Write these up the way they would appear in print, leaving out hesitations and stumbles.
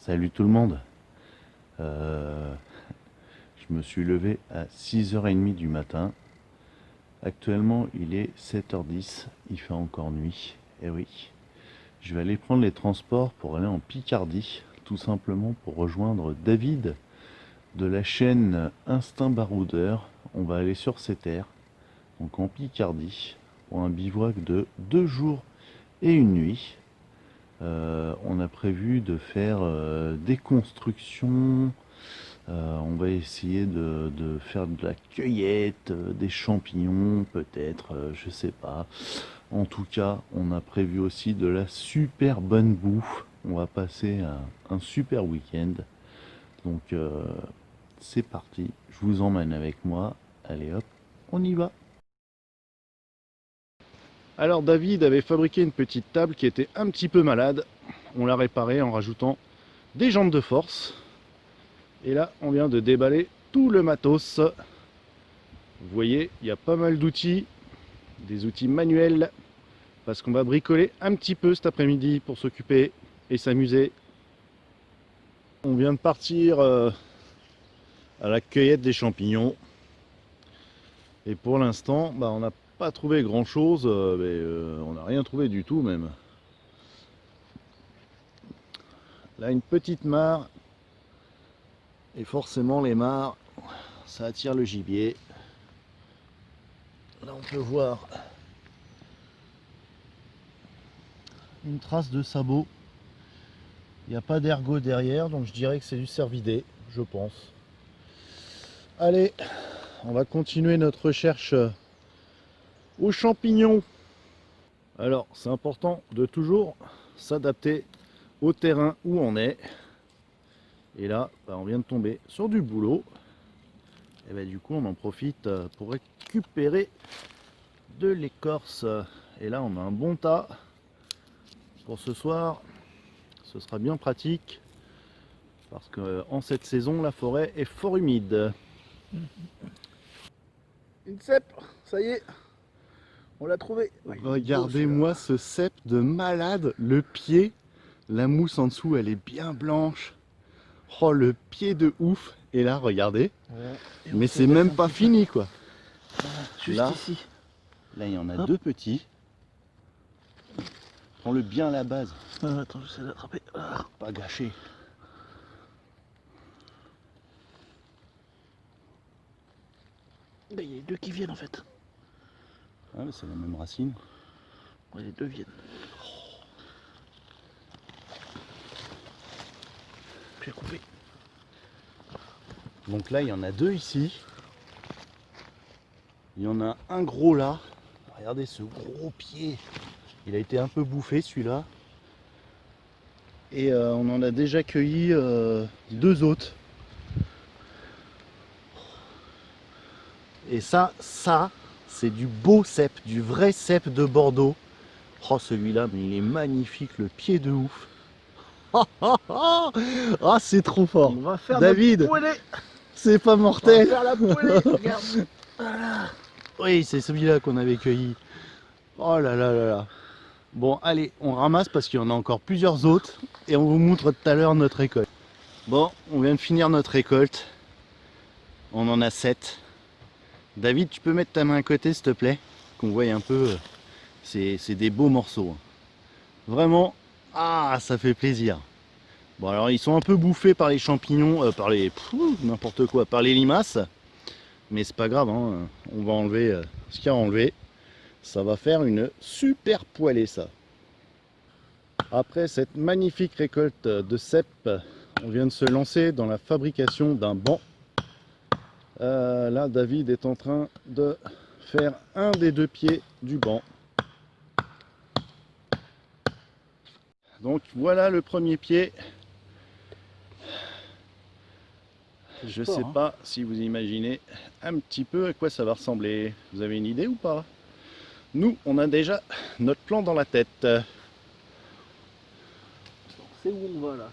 Salut tout le monde. Je me suis levé à 6h30 du matin. Actuellement, il est 7h10. Il fait encore nuit. Et oui, je vais aller prendre les transports pour aller en Picardie, tout simplement pour rejoindre David de la chaîne Instinct Baroudeur. On va aller sur ses terres, donc en Picardie, pour un bivouac de 2 jours et une nuit. On a prévu de faire des constructions. On va essayer de faire de la cueillette, des champignons peut-être, je sais pas. En tout cas, on a prévu aussi de la super bonne bouffe. On va passer un super week-end. Donc c'est parti, je vous emmène avec moi. Allez hop, on y va. Alors David avait fabriqué une petite table qui était un petit peu malade. On l'a réparée en rajoutant des jantes de force. Et là, on vient de déballer tout le matos. Vous voyez, il y a pas mal d'outils, des outils manuels, parce qu'on va bricoler un petit peu cet après-midi pour s'occuper et s'amuser. On vient de partir à la cueillette des champignons. Et pour l'instant, on n'a pas trouvé grand-chose, on n'a rien trouvé du tout même. Là, une petite mare. Et forcément, les mares, ça attire le gibier. Là, on peut voir une trace de sabot. Il n'y a pas d'ergot derrière, donc je dirais que c'est du cervidé, je pense. Allez, on va continuer notre recherche aux champignons. Alors, c'est important de toujours s'adapter au terrain où on est. Et là, on vient de tomber sur du boulot. Et du coup, on en profite pour récupérer de l'écorce. Et là, on a un bon tas pour ce soir. Ce sera bien pratique parce qu'en cette saison, la forêt est fort humide. Une cèpe, ça y est, on l'a trouvé. Regardez-moi ce cèpe de malade, le pied, la mousse en dessous, elle est bien blanche. Oh, le pied de ouf. Et là, regardez, mais c'est même pas fini quoi. Juste là, ici. Là, il y en a Hop. deux petits. Prends-le bien à la base. Attends, j'essaie d'attraper. Pas gâché. Il y a les deux qui viennent en fait. Ah, c'est la même racine. Ouais, les deux viennent. J'ai coupé. Donc là, il y en a deux ici. Il y en a un gros là. Regardez ce gros pied. Il a été un peu bouffé celui-là. Et on en a déjà cueilli deux autres. Et ça, c'est du beau cèpe, du vrai cèpe de Bordeaux. Oh, celui-là, mais il est magnifique, le pied de ouf. Ah, c'est trop fort. On va faire David, c'est pas on va mortel. faire la poêlée. Regarde. Voilà. Oui, c'est celui-là qu'on avait cueilli. Oh là là là là. Bon, allez, on ramasse parce qu'il y en a encore plusieurs autres. Et on vous montre tout à l'heure notre récolte. Bon, on vient de finir notre récolte. On en a 7. David, tu peux mettre ta main à côté, s'il te plaît, qu'on voie un peu. C'est des beaux morceaux. Vraiment, ah, ça fait plaisir. Bon, alors ils sont un peu bouffés par les champignons, par les n'importe quoi, par les limaces. Mais c'est pas grave, hein. On va enlever ce qu'il y a à enlever. Ça va faire une super poêlée, ça. Après cette magnifique récolte de cèpes, on vient de se lancer dans la fabrication d'un banc. Là, David est en train de faire un des deux pieds du banc. Donc voilà le premier pied. Je sais pas si vous imaginez un petit peu à quoi ça va ressembler. Vous avez une idée ou pas? Nous, on a déjà notre plan dans la tête. C'est où on va là?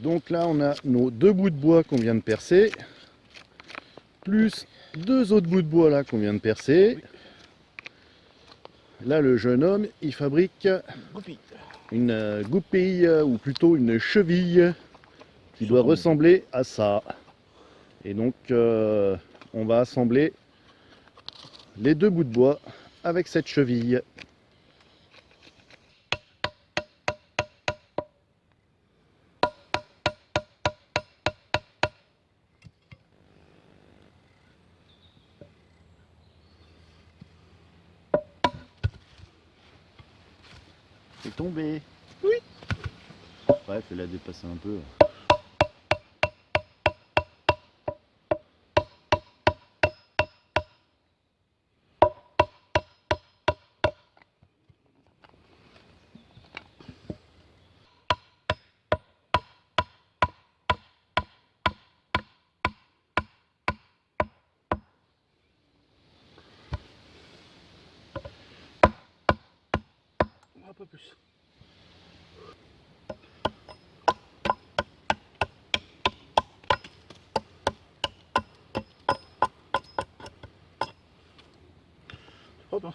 Donc là on a nos 2 bouts de bois qu'on vient de percer, plus 2 autres bouts de bois là qu'on vient de percer. Là le jeune homme il fabrique une goupille, ou plutôt une cheville qui doit ressembler à ça. Et donc on va assembler les 2 bouts de bois avec cette cheville. C'est tombé. Oui. Ouais, fais-la dépasser un peu. Un peu plus. Hop.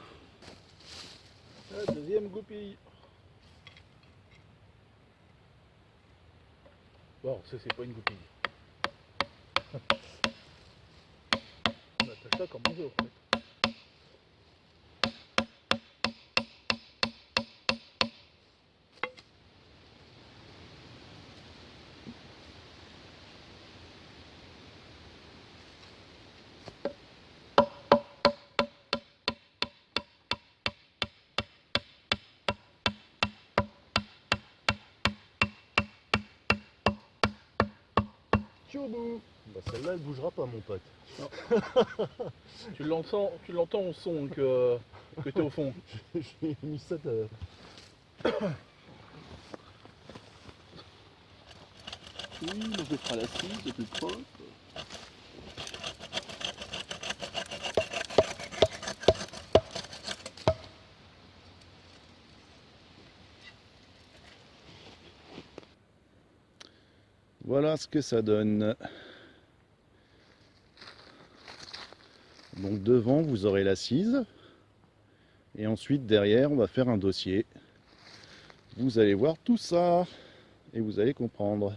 La deuxième goupille. Bon, ça c'est pas une goupille. On attache ça comme on veut en fait. Tchoubou. Bah celle-là elle bougera pas mon pote. Tu l'entends au son que t'es au fond. J'ai mis ça de... Oui, on je ferai la scie, c'est plus propre. Voilà ce que ça donne. Donc devant vous aurez l'assise. Et ensuite derrière on va faire un dossier. Vous allez voir tout ça. Et vous allez comprendre.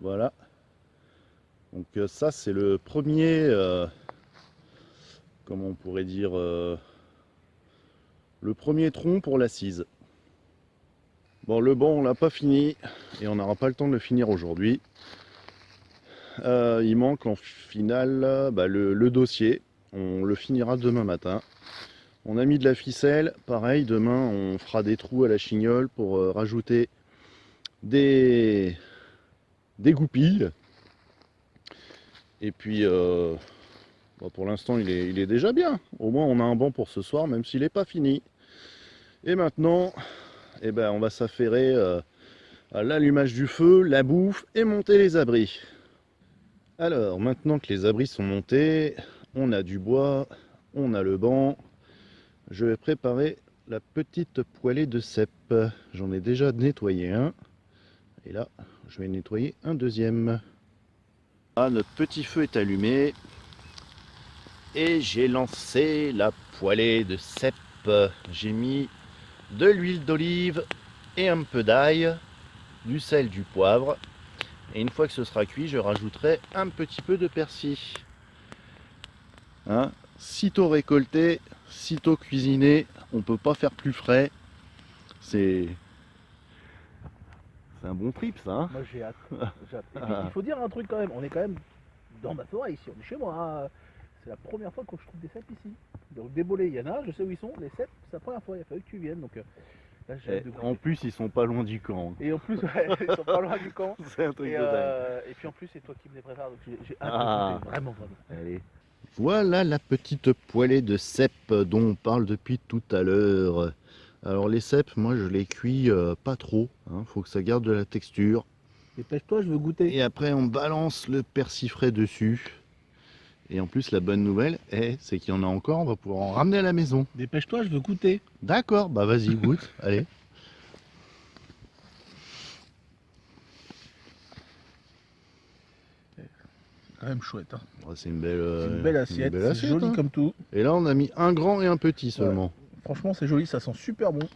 Voilà. Donc ça c'est le premier, comment on pourrait dire, le premier tronc pour l'assise. Bon, le banc on l'a pas fini et on n'aura pas le temps de le finir aujourd'hui. Il manque en finale le dossier. On le finira demain matin. On a mis de la ficelle. Pareil, demain on fera des trous à la chignole pour rajouter des goupilles. Et puis pour l'instant il est déjà bien. Au moins on a un banc pour ce soir, même s'il n'est pas fini. Et maintenant, on va s'affairer à l'allumage du feu, la bouffe et monter les abris. Alors maintenant que les abris sont montés, on a du bois, on a le banc. Je vais préparer la petite poêlée de cèpe. J'en ai déjà nettoyé un. Et là, je vais nettoyer un deuxième. Ah, notre petit feu est allumé. Et j'ai lancé la poêlée de cèpe. J'ai mis de l'huile d'olive et un peu d'ail, du sel, du poivre. Et une fois que ce sera cuit, je rajouterai un petit peu de persil. Hein, sitôt récolté, sitôt cuisiné, on peut pas faire plus frais. C'est un bon trip ça. Hein. Moi j'ai hâte. Et puis, il faut dire un truc quand même, on est quand même dans ma forêt ici, on est chez moi. Hein. c'est la première fois que je trouve des cèpes ici. Donc des bolets, il y en a, je sais où ils sont. Les cèpes, c'est la première fois, il a fallu que tu viennes. Donc là, j'ai hâte de goûter. En plus, ils sont pas loin du camp. Et en plus, ouais, ils sont pas loin du camp. C'est un truc de dingue. Et puis en plus, c'est toi qui me les prépares, donc j'ai hâte Ah. de goûter, vraiment, vraiment. Allez. Voilà la petite poêlée de cèpes dont on parle depuis tout à l'heure. Alors les cèpes, moi je les cuis pas trop, hein, faut que ça garde de la texture. Dépêche-toi, je veux goûter. Et après on balance le persil frais dessus. Et en plus la bonne nouvelle, c'est qu'il y en a encore, on va pouvoir en ramener à la maison. Dépêche-toi, je veux goûter. D'accord, bah vas-y goûte, allez. Quand même chouette. Hein. Oh, c'est une belle, Belle assiette, c'est joli hein. comme tout. Et là on a mis un grand et un petit seulement. Ouais. Franchement, c'est joli, ça sent super bon.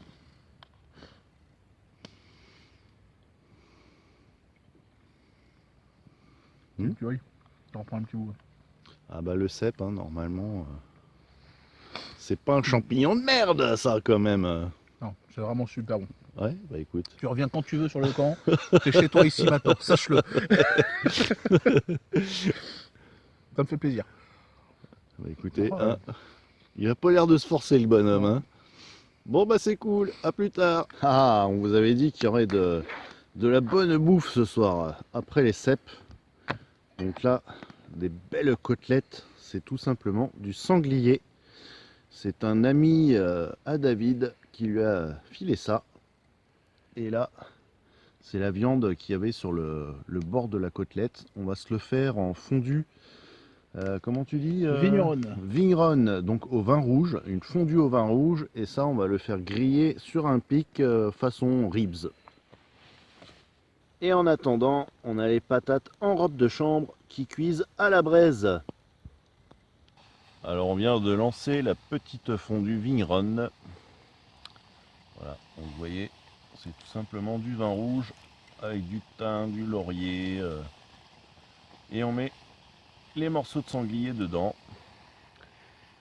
Oui, t'en prends un petit bout. Ah bah le cèpe, hein, normalement, c'est pas un champignon de merde ça quand même. Non, c'est vraiment super bon. Ouais, bah écoute. Tu reviens quand tu veux sur le camp, t'es chez toi ici maintenant, sache-le. Ça me fait plaisir. Bah écoutez, hein, il a pas l'air de se forcer le bonhomme. Hein. Bon bah c'est cool, à plus tard. Ah, on vous avait dit qu'il y aurait de la bonne bouffe ce soir, après les cèpes. Donc là, des belles côtelettes, c'est tout simplement du sanglier. C'est un ami à David qui lui a filé ça. Et là, c'est la viande qu'il y avait sur le bord de la côtelette. On va se le faire en fondu. Comment tu dis Vigneronne. Vigneronne, donc au vin rouge, une fondue au vin rouge. Et ça, on va le faire griller sur un pic façon ribs. Et en attendant, on a les patates en robe de chambre qui cuisent à la braise. Alors on vient de lancer la petite fondue Vigneronne. Voilà, donc vous voyez, c'est tout simplement du vin rouge avec du thym, du laurier. Et on met les morceaux de sanglier dedans.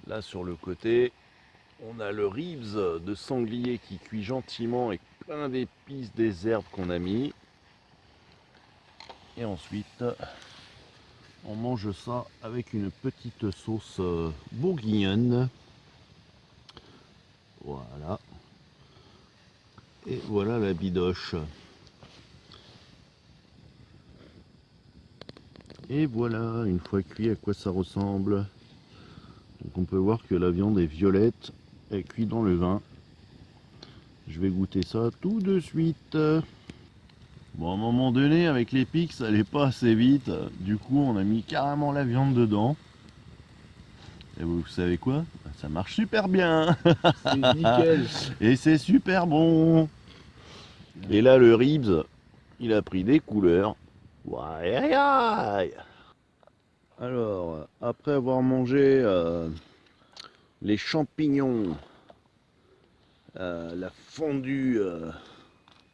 Là sur le côté, on a le ribs de sanglier qui cuit gentiment avec plein d'épices, des herbes qu'on a mis. Et ensuite, on mange ça avec une petite sauce bourguignonne. Voilà. Et voilà la bidoche. Et voilà, une fois cuit, à quoi ça ressemble. Donc on peut voir que la viande est violette, elle cuit dans le vin. Je vais goûter ça tout de suite. Bon, à un moment donné, avec les pics, ça allait pas assez vite. Du coup, on a mis carrément la viande dedans. Et vous savez quoi? Ça marche super bien. C'est nickel. Et c'est super bon. Et là, le ribs, il a pris des couleurs. Ouais, aïe, aïe. Alors, après avoir mangé les champignons, la fondue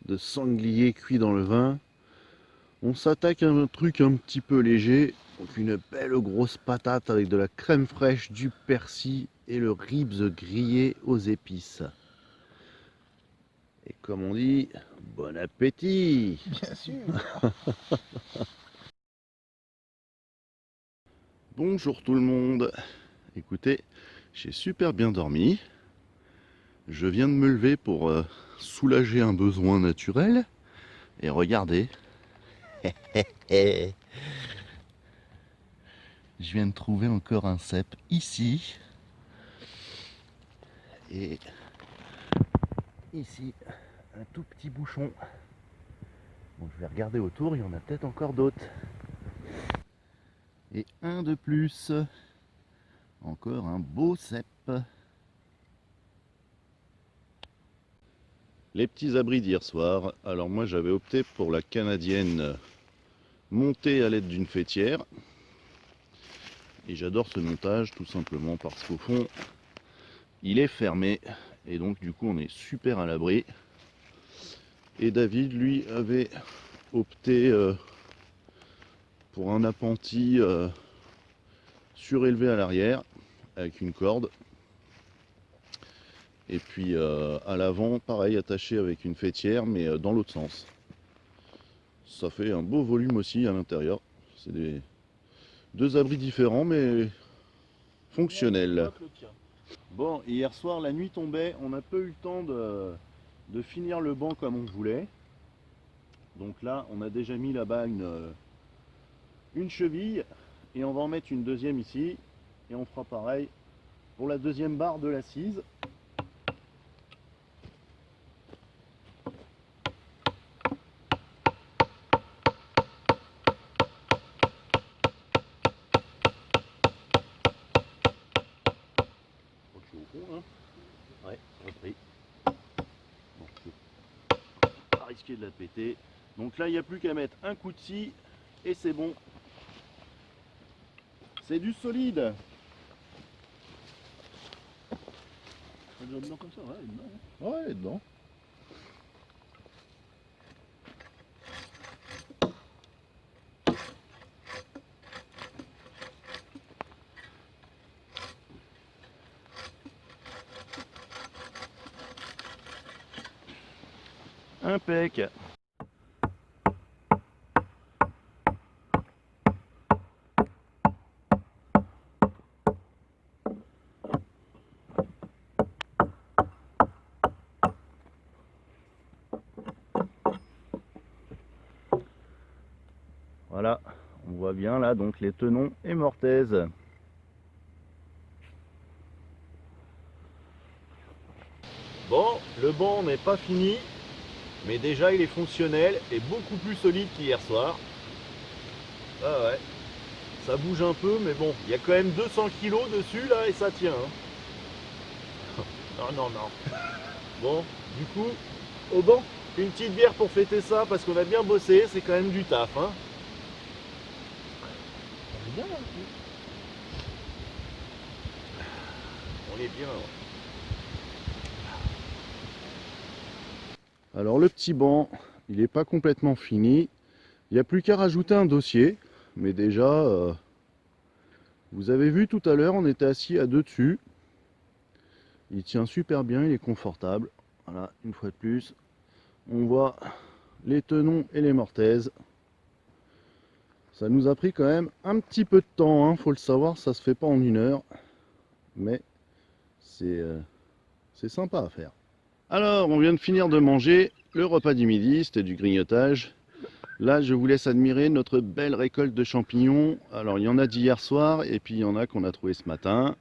de sanglier cuit dans le vin, on s'attaque à un truc un petit peu léger. Donc une belle grosse patate avec de la crème fraîche, du persil et le ribs grillé aux épices. Et comme on dit, bon appétit! Bien sûr. Bonjour tout le monde. Écoutez, j'ai super bien dormi. Je viens de me lever pour soulager un besoin naturel. Et regardez. Je viens de trouver encore un cèpe ici. Et ici, un tout petit bouchon. Bon, je vais regarder autour, il y en a peut-être encore d'autres. Et un de plus. Encore un beau cèpe. Les petits abris d'hier soir. Alors moi j'avais opté pour la canadienne montée à l'aide d'une fêtière. Et j'adore ce montage tout simplement parce qu'au fond il est fermé. Et donc du coup on est super à l'abri. Et David lui avait opté pour un appentis surélevé à l'arrière avec une corde. Et puis à l'avant, pareil, attaché avec une fêtière, mais dans l'autre sens. Ça fait un beau volume aussi à l'intérieur. C'est deux abris différents, mais fonctionnel. Bon, hier soir la nuit tombait, on n'a pas eu le temps de finir le banc comme on voulait. Donc là on a déjà mis là-bas une cheville et on va en mettre une deuxième ici et on fera pareil pour la deuxième barre de l'assise. Ouais, repris. Bon, pas risquer de la péter. Donc là, il n'y a plus qu'à mettre un coup de scie et c'est bon. C'est du solide. Dedans comme ça, ouais, dedans. Ouais, dedans. Impec. Voilà, on voit bien là donc les tenons et mortaises. Bon, le banc n'est pas fini, mais déjà il est fonctionnel et beaucoup plus solide qu'hier soir. Ah ouais, ça bouge un peu, mais bon, il y a quand même 200 kg dessus là et ça tient. Hein. Non, non, non. Bon, du coup, au banc, une petite bière pour fêter ça parce qu'on a bien bossé, c'est quand même du taf. Hein. On est bien là. On est bien. Alors le petit banc, il n'est pas complètement fini. Il n'y a plus qu'à rajouter un dossier. Mais déjà, vous avez vu tout à l'heure, on était assis à deux dessus. Il tient super bien, il est confortable. Voilà, une fois de plus, on voit les tenons et les mortaises. Ça nous a pris quand même un petit peu de temps, hein, faut le savoir, ça se fait pas en une heure. Mais c'est sympa à faire. Alors, on vient de finir de manger le repas du midi, c'était du grignotage. Là, je vous laisse admirer notre belle récolte de champignons. Alors, il y en a d'hier soir et puis il y en a qu'on a trouvé ce matin.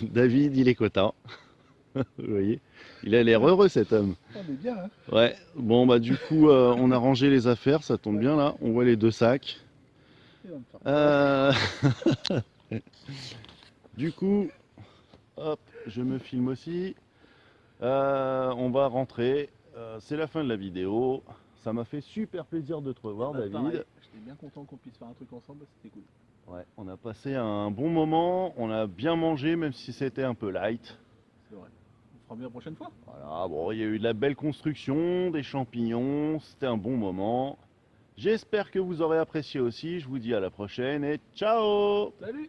David, il est content. Vous voyez, il a l'air heureux cet homme. On est bien, hein. Ouais, bon bah du coup, on a rangé les affaires, ça tombe bien là. On voit les deux sacs. Il va me faire Euh, Du coup, hop, je me filme aussi. On va rentrer. C'est la fin de la vidéo. Ça m'a fait super plaisir de te revoir, Bah, David. pareil, j'étais bien content qu'on puisse faire un truc ensemble, c'était cool. Ouais, on a passé un bon moment. On a bien mangé, même si c'était un peu light. C'est vrai. On fera mieux la prochaine fois. Voilà, bon, il y a eu de la belle construction, des champignons. C'était un bon moment. J'espère que vous aurez apprécié aussi. Je vous dis à la prochaine et ciao! Salut!